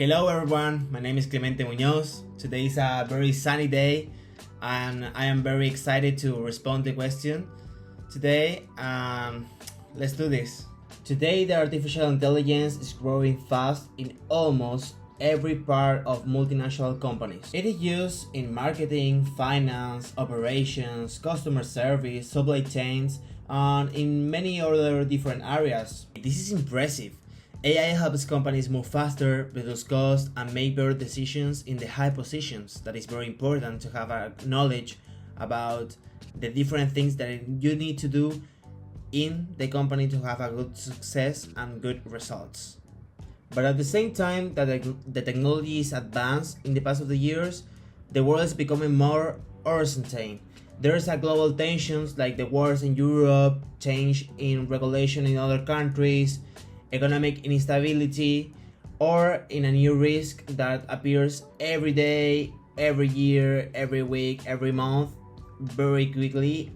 Hello everyone, my name is Clemente Muñoz. Today is a very sunny day and I am very excited to respond to the question today. Let's do this. Today the artificial intelligence is growing fast in almost every part of multinational companies. It is used in marketing, finance, operations, customer service, supply chains, and in many other different areas. This is impressive. AI helps companies move faster, reduce costs, and make better decisions in the high positions. That is very important to have a knowledge about the different things that you need to do in the company to have a good success and good results. But at the same time that the technology is advanced in the past of the years, the world is becoming more uncertain. There's a global tensions like the wars in Europe, change in regulation in other countries, economic instability, or in a new risk that appears every day, every year, every week, every month, very quickly.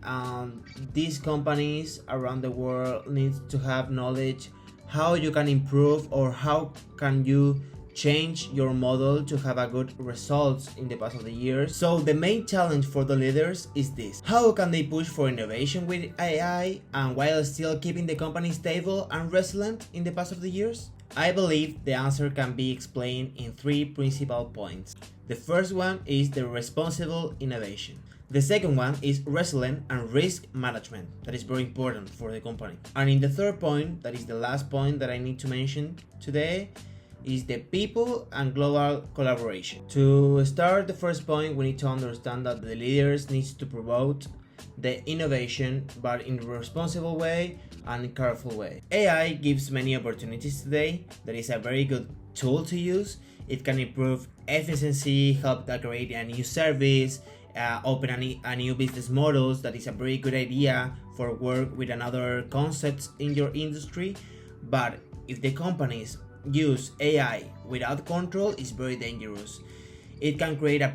These companies around the world need to have knowledge how you can improve or how can you change your model to have a good results in the past of the years. So the main challenge for the leaders is this: how can they push for innovation with AI and while still keeping the company stable and resilient in the past of the years? I believe the answer can be explained in three principal points. The first one is the responsible innovation. The second one is resilient and risk management. That is very important for the company. And in the third point, that is the last point that I need to mention today, is the people and global collaboration. To start the first point, we need to understand that the leaders need to promote the innovation, but in a responsible way and in a careful way. AI gives many opportunities today. That is a very good tool to use. It can improve efficiency, help to create a new service, open a new business models. That is a very good idea for work with another concepts in your industry. But if the companies use AI without control, is very dangerous. It can create a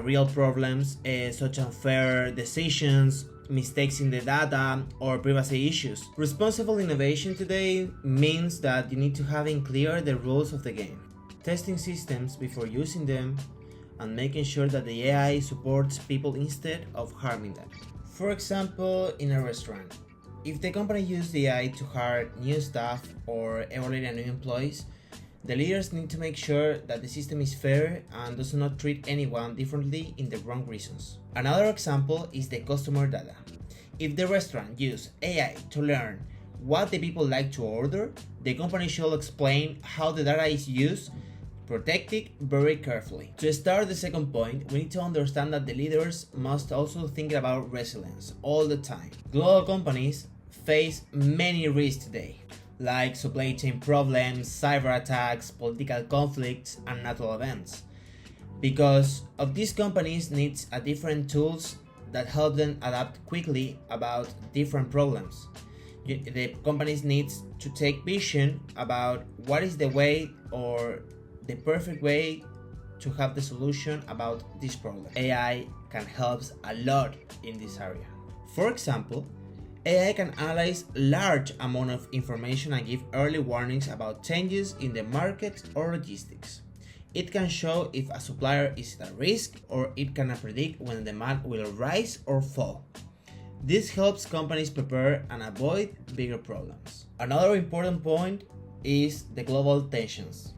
real problems, such as unfair decisions, mistakes in the data, or privacy issues. Responsible innovation today means that you need to have in clear the rules of the game, testing systems before using them, and making sure that the AI supports people instead of harming them. For example, in a restaurant, if the company uses AI to hire new staff or evaluate new employees, the leaders need to make sure that the system is fair and does not treat anyone differently in the wrong reasons. Another example is the customer data. If the restaurant uses AI to learn what the people like to order, the company should explain how the data is used, protect it very carefully. To start the second point, we need to understand that the leaders must also think about resilience all the time. Global companies face many risks today, like supply chain problems, cyber attacks, political conflicts, and natural events. Because of these companies needs a different tools that help them adapt quickly about different problems. The companies needs to take vision about what is the way or the perfect way to have the solution about this problem. AI can help a lot in this area. For example, AI can analyze large amount of information and give early warnings about changes in the market or logistics. It can show if a supplier is at risk, or it can predict when demand will rise or fall. This helps companies prepare and avoid bigger problems. Another important point is the global tensions.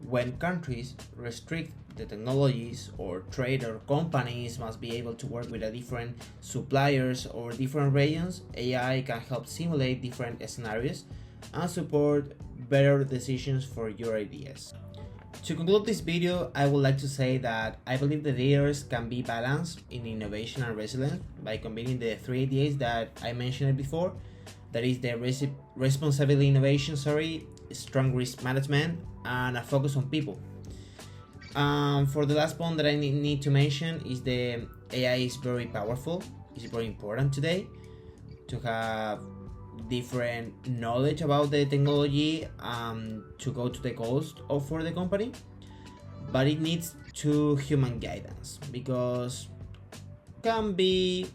When countries restrict the technologies or trade, or companies must be able to work with different suppliers or different regions, AI can help simulate different scenarios and support better decisions for your ideas. To conclude this video, I would like to say that I believe the leaders can be balanced in innovation and resilience by combining the three ideas that I mentioned before. That is the responsible innovation, strong risk management, and a focus on people. For the last point that I need to mention is the AI is very powerful. It's very important today to have different knowledge about the technology to go to the goals for the company, but it needs to human guidance, because can be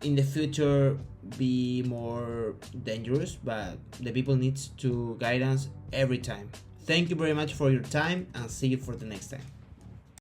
in the future be more dangerous, but the people needs to guidance every time. Thank you very much for your time and see you for the next time.